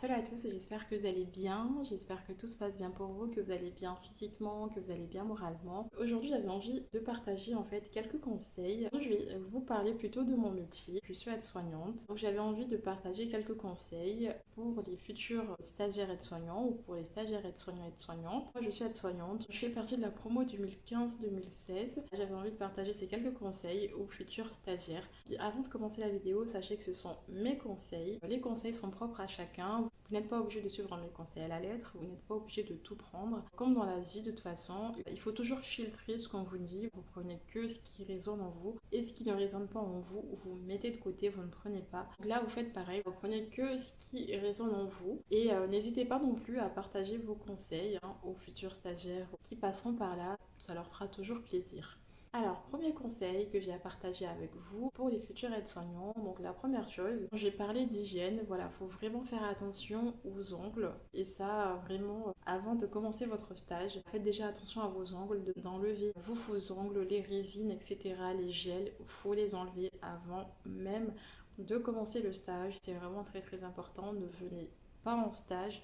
Salut à tous, j'espère que vous allez bien, j'espère que tout se passe bien pour vous, que vous allez bien physiquement, que vous allez bien moralement. Aujourd'hui j'avais envie de partager en fait quelques conseils. Je vais vous parler plutôt de mon métier, je suis aide-soignante, donc j'avais envie de partager quelques conseils pour les futurs stagiaires aides-soignants ou pour les stagiaires aides-soignants et aides-soignantes. Moi je suis aide-soignante, je fais partie de la promo 2015-2016. J'avais envie de partager ces quelques conseils aux futurs stagiaires. Et avant de commencer la vidéo, sachez que ce sont mes conseils. Les conseils sont propres à chacun. Vous n'êtes pas obligé de suivre mes conseils à la lettre, vous n'êtes pas obligé de tout prendre. Comme dans la vie, de toute façon, il faut toujours filtrer ce qu'on vous dit. Vous prenez que ce qui résonne en vous et ce qui ne résonne pas en vous, vous mettez de côté, vous ne prenez pas. Donc là, vous faites pareil, vous prenez que ce qui résonne en vous et n'hésitez pas non plus à partager vos conseils aux futurs stagiaires qui passeront par là. Ça leur fera toujours plaisir. Alors, premier conseil que j'ai à partager avec vous pour les futurs aides-soignants. Donc la première chose, j'ai parlé d'hygiène. Voilà, il faut vraiment faire attention aux ongles. Et ça, vraiment, avant de commencer votre stage, faites déjà attention à vos ongles, d'enlever vos faux ongles, les résines, etc., les gels. Il faut les enlever avant même de commencer le stage. C'est vraiment très très important. Ne venez pas en stage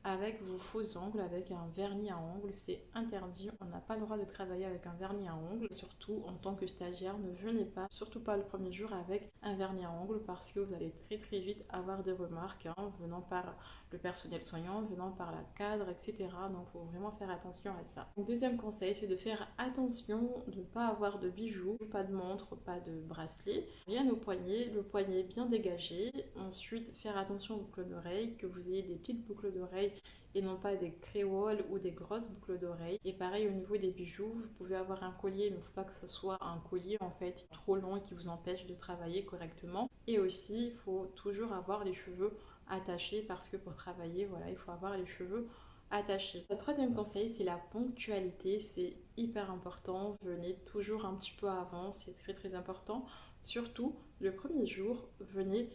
avec vos faux ongles, avec un vernis à ongles, c'est interdit. On n'a pas le droit de travailler avec un vernis à ongles. Surtout en tant que stagiaire, ne venez pas, surtout pas le premier jour avec un vernis à ongles parce que vous allez très très vite avoir des remarques venant par le personnel soignant, venant par la cadre, etc. Donc il faut vraiment faire attention à ça. Donc, deuxième conseil, c'est de faire attention de ne pas avoir de bijoux, pas de montre, pas de bracelet, rien au poignet, le poignet bien dégagé. Ensuite, faire attention aux boucles d'oreilles, que vous ayez des petites boucles d'oreilles et non pas des créoles ou des grosses boucles d'oreilles. Et pareil au niveau des bijoux, vous pouvez avoir un collier, mais il ne faut pas que ce soit un collier en fait trop long et qui vous empêche de travailler correctement. Et aussi, il faut toujours avoir les cheveux attachés parce que pour travailler, voilà, il faut avoir les cheveux attachés. Le troisième conseil, c'est la ponctualité. C'est hyper important. Venez toujours un petit peu avant, c'est très très important. Surtout le premier jour, venez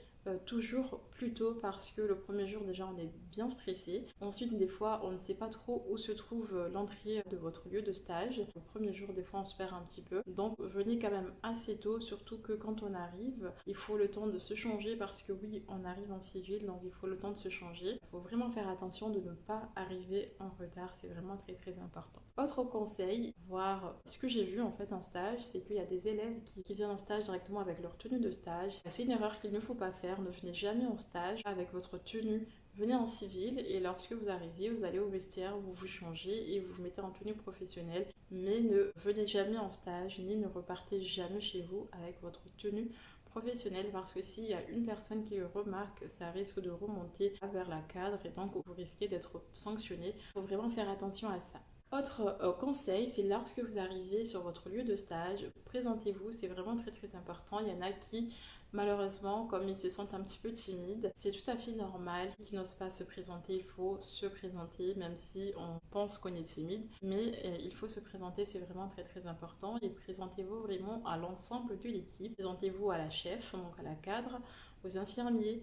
toujours plus tôt parce que le premier jour déjà on est bien stressé. Ensuite des fois on ne sait pas trop où se trouve l'entrée de votre lieu de stage. Le premier jour des fois on se perd un petit peu. Donc venez quand même assez tôt, surtout que quand on arrive, il faut le temps de se changer parce que oui on arrive en civil donc il faut le temps de se changer. Il faut vraiment faire attention de ne pas arriver en retard, c'est vraiment très très important. Autre conseil, voir ce que j'ai vu en fait en stage, c'est qu'il y a des élèves qui viennent en stage directement avec leur tenue de stage. C'est une erreur qu'il ne faut pas faire. Ne venez jamais en stage avec votre tenue. Venez en civil et lorsque vous arrivez, vous allez au vestiaire, vous vous changez et vous vous mettez en tenue professionnelle. Mais ne venez jamais en stage ni ne repartez jamais chez vous avec votre tenue professionnelle parce que s'il y a une personne qui le remarque, ça risque de remonter vers la cadre et donc vous risquez d'être sanctionné. Il faut vraiment faire attention à ça. Autre conseil, c'est lorsque vous arrivez sur votre lieu de stage, présentez-vous, c'est vraiment très très important. Il y en a qui, malheureusement, comme ils se sentent un petit peu timides, c'est tout à fait normal, qui n'osent pas se présenter. Il faut se présenter, même si on pense qu'on est timide, mais il faut se présenter, c'est vraiment très très important. Et présentez-vous vraiment à l'ensemble de l'équipe. Présentez-vous à la chef, donc à la cadre, aux infirmiers,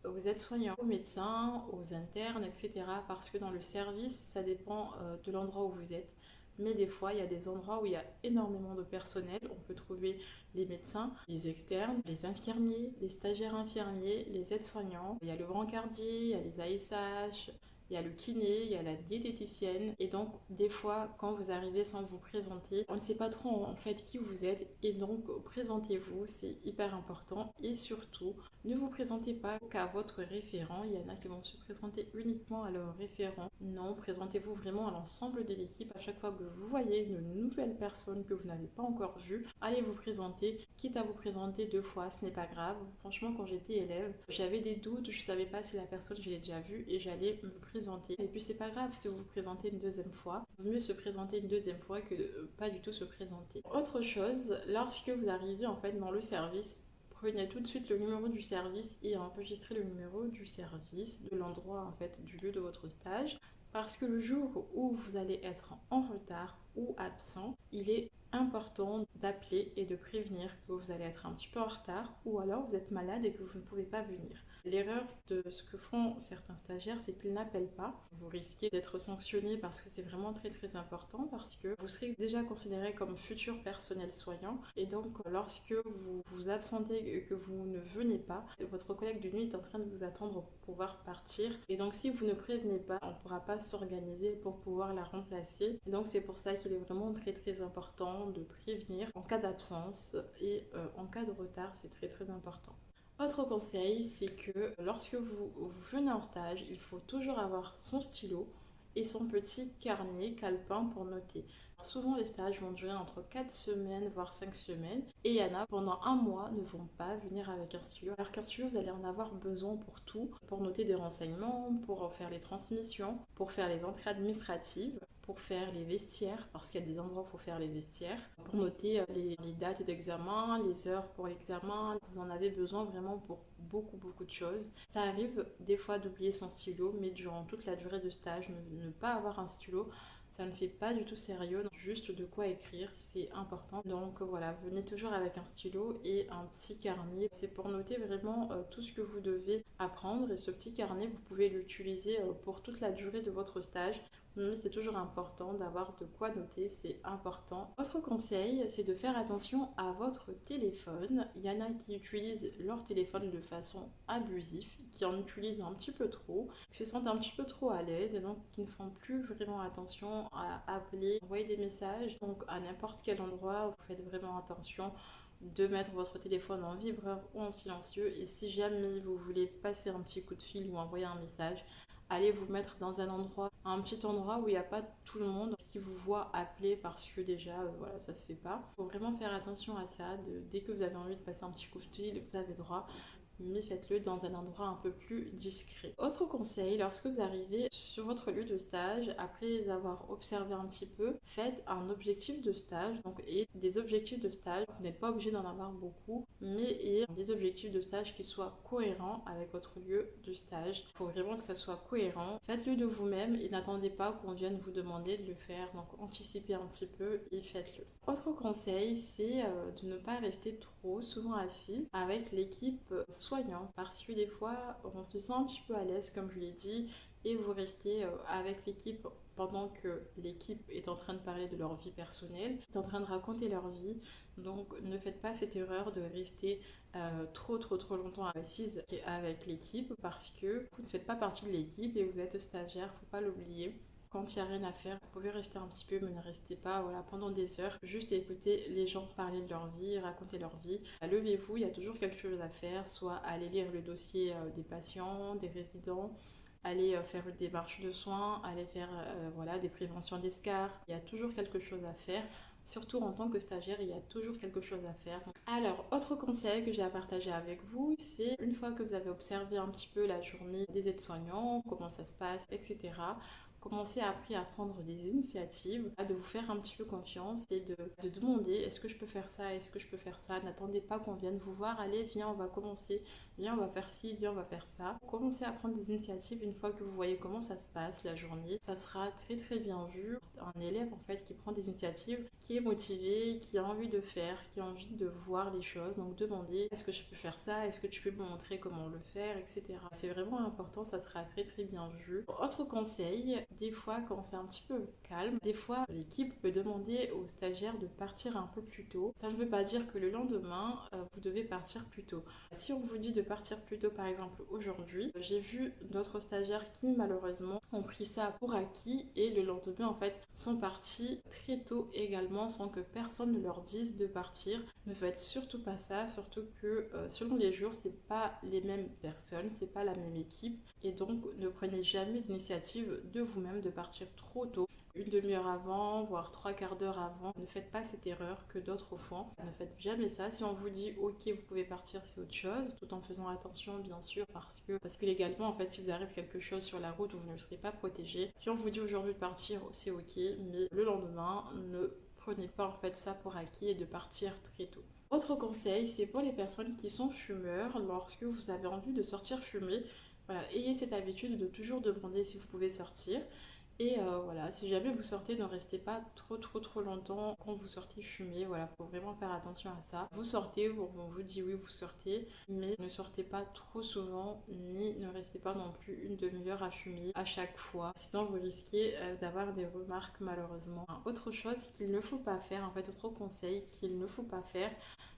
aux aides-soignants, aux médecins, aux internes, etc. Parce que dans le service, ça dépend de l'endroit où vous êtes. Mais des fois, il y a des endroits où il y a énormément de personnel. On peut trouver les médecins, les externes, les infirmiers, les stagiaires infirmiers, les aides-soignants. Il y a le brancardier, il y a les ASH, il y a le kiné, il y a la diététicienne. Et donc, des fois, quand vous arrivez sans vous présenter, on ne sait pas trop en fait qui vous êtes. Et donc, présentez-vous, c'est hyper important. Et surtout, ne vous présentez pas qu'à votre référent. Il y en a qui vont se présenter uniquement à leur référent. Non, présentez-vous vraiment à l'ensemble de l'équipe. À chaque fois que vous voyez une nouvelle personne que vous n'avez pas encore vue, allez vous présenter. Quitte à vous présenter 2 fois, ce n'est pas grave. Franchement, quand j'étais élève, j'avais des doutes. Je ne savais pas si la personne, je l'ai déjà vue et j'allais me présenter. Et puis, c'est pas grave si vous vous présentez une deuxième fois. Il vaut mieux se présenter une deuxième fois que pas du tout se présenter. Autre chose, lorsque vous arrivez en fait dans le service, prenez tout de suite le numéro du service et enregistrez le numéro du service, de l'endroit en fait, du lieu de votre stage. Parce que le jour où vous allez être en retard ou absent, il est important d'appeler et de prévenir que vous allez être un petit peu en retard ou alors vous êtes malade et que vous ne pouvez pas venir. L'erreur de ce que font certains stagiaires, c'est qu'ils n'appellent pas. Vous risquez d'être sanctionné parce que c'est vraiment très très important, parce que vous serez déjà considéré comme futur personnel soignant. Et donc, lorsque vous vous absentez et que vous ne venez pas, votre collègue de nuit est en train de vous attendre pour pouvoir partir. Et donc, si vous ne prévenez pas, on ne pourra pas s'organiser pour pouvoir la remplacer. Et donc, c'est pour ça qu'il est vraiment très très important de prévenir en cas d'absence et en cas de retard, c'est très très important. Autre conseil, c'est que lorsque vous venez en stage, il faut toujours avoir son stylo et son petit carnet calepin pour noter. Alors souvent, les stages vont durer entre 4 semaines, voire 5 semaines. Et il y en a, pendant un mois, ne vont pas venir avec un stylo. Alors qu'un stylo, vous allez en avoir besoin pour tout. Pour noter des renseignements, pour faire les transmissions, pour faire les entrées administratives, pour faire les vestiaires, parce qu'il y a des endroits où il faut faire les vestiaires, pour noter les dates d'examen, les heures pour l'examen. Vous en avez besoin vraiment pour beaucoup de choses. Ça arrive des fois d'oublier son stylo, mais durant toute la durée de stage, ne pas avoir un stylo, ça ne fait pas du tout sérieux, juste de quoi écrire, c'est important. Donc voilà, venez toujours avec un stylo et un petit carnet. C'est pour noter vraiment tout ce que vous devez apprendre, et ce petit carnet, vous pouvez l'utiliser pour toute la durée de votre stage. Mais c'est toujours important d'avoir de quoi noter, c'est important. Autre conseil, c'est de faire attention à votre téléphone. Il y en a qui utilisent leur téléphone de façon abusive, qui en utilisent un petit peu trop, qui se sentent un petit peu trop à l'aise et donc qui ne font plus vraiment attention à appeler, envoyer des messages. Donc à n'importe quel endroit, vous faites vraiment attention de mettre votre téléphone en vibreur ou en silencieux, et si jamais vous voulez passer un petit coup de fil ou envoyer un message, allez vous mettre dans un petit endroit où il n'y a pas tout le monde qui vous voit appeler, parce que déjà, voilà, ça se fait pas. Il faut vraiment faire attention à ça. Dès que vous avez envie de passer un petit coup de fil, vous avez droit, mais faites-le dans un endroit un peu plus discret. Autre conseil, lorsque vous arrivez sur votre lieu de stage, après avoir observé un petit peu, faites un objectif de stage. Donc, et des objectifs de stage, vous n'êtes pas obligé d'en avoir beaucoup, mais ayez des objectifs de stage qui soient cohérents avec votre lieu de stage. Il faut vraiment que ça soit cohérent. Faites-le de vous-même et n'attendez pas qu'on vienne vous demander de le faire. Donc anticipez un petit peu et faites-le. Autre conseil, c'est de ne pas rester trop souvent assise avec l'équipe soignante, parce que des fois on se sent un petit peu à l'aise, comme je l'ai dit, et vous restez avec l'équipe pendant que l'équipe est en train de parler de leur vie personnelle, est en train de raconter leur vie. Donc ne faites pas cette erreur de rester trop longtemps assise avec l'équipe, parce que vous ne faites pas partie de l'équipe et vous êtes stagiaire, faut pas l'oublier. Quand il n'y a rien à faire, vous pouvez rester un petit peu, mais ne restez pas pendant des heures. Juste écouter les gens parler de leur vie, raconter leur vie. Levez-vous, il y a toujours quelque chose à faire, soit aller lire le dossier des patients, des résidents, aller faire une démarche de soins, aller faire des préventions d'escarres. Il y a toujours quelque chose à faire. Surtout en tant que stagiaire, il y a toujours quelque chose à faire. Alors, autre conseil que j'ai à partager avec vous, c'est une fois que vous avez observé un petit peu la journée des aides-soignants, comment ça se passe, etc., commencez après à prendre des initiatives, de vous faire un petit peu confiance et de demander: est-ce que je peux faire ça, est-ce que je peux faire ça. N'attendez pas qu'on vienne vous voir, allez, viens, on va commencer, viens, on va faire ci, viens, on va faire ça. Commencez à prendre des initiatives une fois que vous voyez comment ça se passe la journée. Ça sera très bien vu. Un élève en fait qui prend des initiatives, qui est motivé, qui a envie de faire, qui a envie de voir les choses. Donc demandez: est-ce que je peux faire ça, est-ce que tu peux me montrer comment le faire, etc. C'est vraiment important, ça sera très bien vu. Autre conseil, des fois quand c'est un petit peu calme, des fois l'équipe peut demander aux stagiaires de partir un peu plus tôt. Ça ne veut pas dire que le lendemain vous devez partir plus tôt. Si on vous dit de partir plus tôt, par exemple aujourd'hui, j'ai vu d'autres stagiaires qui malheureusement ont pris ça pour acquis et le lendemain en fait sont partis très tôt également sans que personne ne leur dise de partir. Ne faites surtout pas ça, surtout que selon les jours c'est pas les mêmes personnes, c'est pas la même équipe, et donc ne prenez jamais l'initiative de vous-même de partir trop tôt, une demi-heure avant, voire trois quarts d'heure avant. Ne faites pas cette erreur que d'autres font. Ne faites jamais ça. Si on vous dit ok, vous pouvez partir, c'est autre chose, tout en faisant attention bien sûr, parce que légalement en fait, si vous arrive quelque chose sur la route, vous ne serez pas protégé. Si on vous dit aujourd'hui de partir, c'est ok, mais le lendemain, ne prenez pas en fait ça pour acquis et de partir très tôt. Autre conseil, c'est pour les personnes qui sont fumeurs. Lorsque vous avez envie de sortir fumer, voilà, ayez cette habitude de toujours demander si vous pouvez sortir. Et voilà, si jamais vous sortez, ne restez pas trop longtemps quand vous sortez fumer. Voilà, faut vraiment faire attention à ça. Vous sortez, on vous dit oui, vous sortez, mais ne sortez pas trop souvent, ni ne restez pas non plus une demi-heure à fumer à chaque fois. Sinon, vous risquez d'avoir des remarques malheureusement. Autre chose qu'il ne faut pas faire, en fait, autre conseil qu'il ne faut pas faire,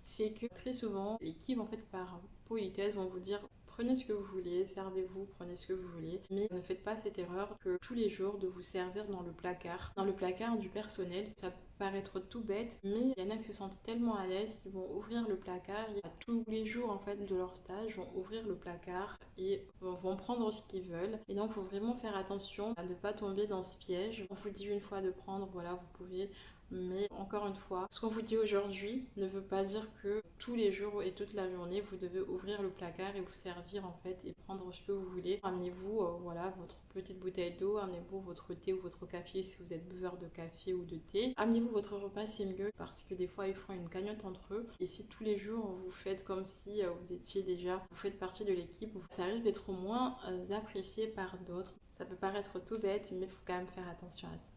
c'est que très souvent, l'équipe, en fait, par politesse, vont vous dire prenez ce que vous voulez, servez-vous, prenez ce que vous voulez, mais ne faites pas cette erreur que tous les jours de vous servir dans le placard. Dans le placard du personnel, ça peut paraître tout bête, mais il y en a qui se sentent tellement à l'aise qu'ils vont ouvrir le placard. Il y a tous les jours en fait de leur stage, vont ouvrir le placard et vont prendre ce qu'ils veulent. Et donc il faut vraiment faire attention à ne pas tomber dans ce piège. On vous dit une fois de prendre, voilà, vous pouvez. Mais encore une fois, ce qu'on vous dit aujourd'hui ne veut pas dire que tous les jours et toute la journée, vous devez ouvrir le placard et vous servir en fait et prendre ce que vous voulez. Amenez-vous voilà, votre petite bouteille d'eau, amenez-vous votre thé ou votre café si vous êtes buveur de café ou de thé. Amenez-vous votre repas, c'est mieux parce que des fois ils font une cagnotte entre eux. Et si tous les jours vous faites comme si vous étiez déjà, vous faites partie de l'équipe, ça risque d'être moins apprécié par d'autres. Ça peut paraître tout bête, mais il faut quand même faire attention à ça.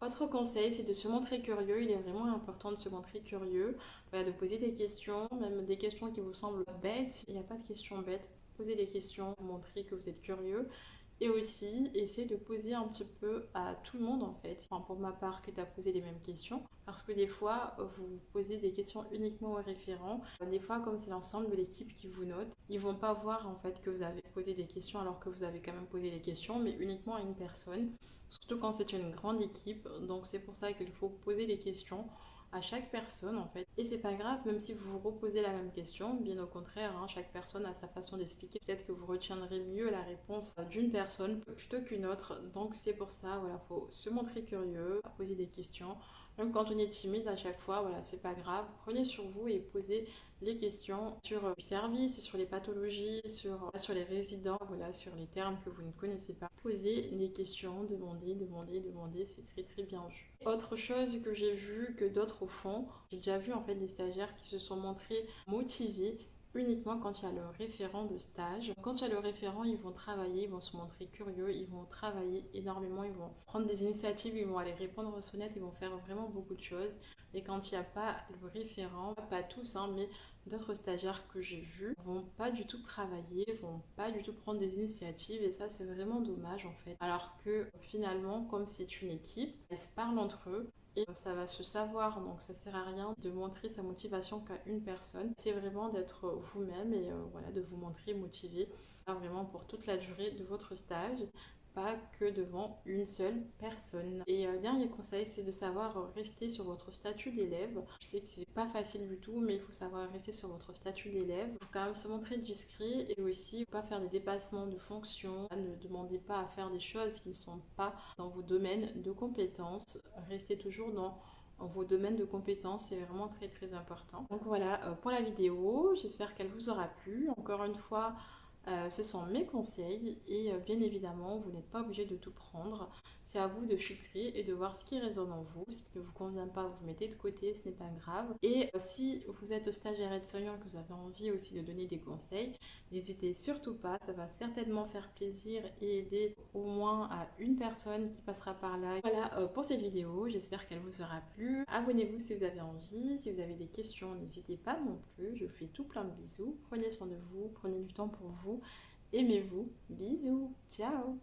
Autre conseil, c'est de se montrer curieux. Il est vraiment important de se montrer curieux, voilà, de poser des questions, même des questions qui vous semblent bêtes. Il n'y a pas de questions bêtes. Posez des questions, montrez que vous êtes curieux. Et aussi, essayez de poser un petit peu à tout le monde en fait. Enfin, pour ma part, quitte à poser les mêmes questions. Parce que des fois, vous posez des questions uniquement aux référents. Des fois, comme c'est l'ensemble de l'équipe qui vous note, ils vont pas voir en fait que vous avez posé des questions alors que vous avez quand même posé les questions, mais uniquement à une personne. Surtout quand c'est une grande équipe. Donc c'est pour ça qu'il faut poser des questions à chaque personne en fait. Et c'est pas grave, même si vous vous reposez la même question, bien au contraire, hein, chaque personne a sa façon d'expliquer. Peut-être que vous retiendrez mieux la réponse d'une personne plutôt qu'une autre. Donc c'est pour ça, voilà, faut se montrer curieux, poser des questions. Même quand on est timide à chaque fois, voilà, c'est pas grave. Prenez sur vous et posez les questions sur le service, sur les pathologies, sur les résidents, voilà, sur les termes que vous ne connaissez pas. Posez des questions, demandez, c'est très bien vu. Autre chose que j'ai vu que d'autres font, j'ai déjà vu en fait des stagiaires qui se sont montrés motivés uniquement quand il y a le référent de stage. Quand il y a le référent, ils vont travailler, ils vont se montrer curieux, ils vont travailler énormément, ils vont prendre des initiatives, ils vont aller répondre aux sonnettes, ils vont faire vraiment beaucoup de choses. Et quand il n'y a pas le référent, pas tous, hein, mais d'autres stagiaires que j'ai vus vont pas du tout travailler, vont pas du tout prendre des initiatives et ça c'est vraiment dommage en fait. Alors que finalement, comme c'est une équipe, ils se parlent entre eux. Et ça va se savoir, donc ça sert à rien de montrer sa motivation qu'à une personne. C'est vraiment d'être vous-même et voilà, de vous montrer motivé vraiment pour toute la durée de votre stage, pas que devant une seule personne. Et dernier conseil, c'est de savoir rester sur votre statut d'élève. Je sais que c'est pas facile du tout, mais il faut savoir rester sur votre statut d'élève. Il faut quand même se montrer discret et aussi pas faire des dépassements de fonctions. Ne demandez pas à faire des choses qui ne sont pas dans vos domaines de compétences. Restez toujours dans vos domaines de compétences, c'est vraiment très important. Donc voilà pour la vidéo, j'espère qu'elle vous aura plu. Encore une fois, ce sont mes conseils et bien évidemment, vous n'êtes pas obligé de tout prendre. C'est à vous de filtrer et de voir ce qui résonne en vous. Ce qui ne vous convient pas, vous mettez de côté, ce n'est pas grave. Et si vous êtes stagiaire aide-soignant et que vous avez envie aussi de donner des conseils, n'hésitez surtout pas. Ça va certainement faire plaisir et aider au moins à une personne qui passera par là. Voilà pour cette vidéo. J'espère qu'elle vous aura plu. Abonnez-vous si vous avez envie. Si vous avez des questions, n'hésitez pas non plus. Je vous fais tout plein de bisous. Prenez soin de vous. Prenez du temps pour vous. Aimez-vous. Bisous. Ciao.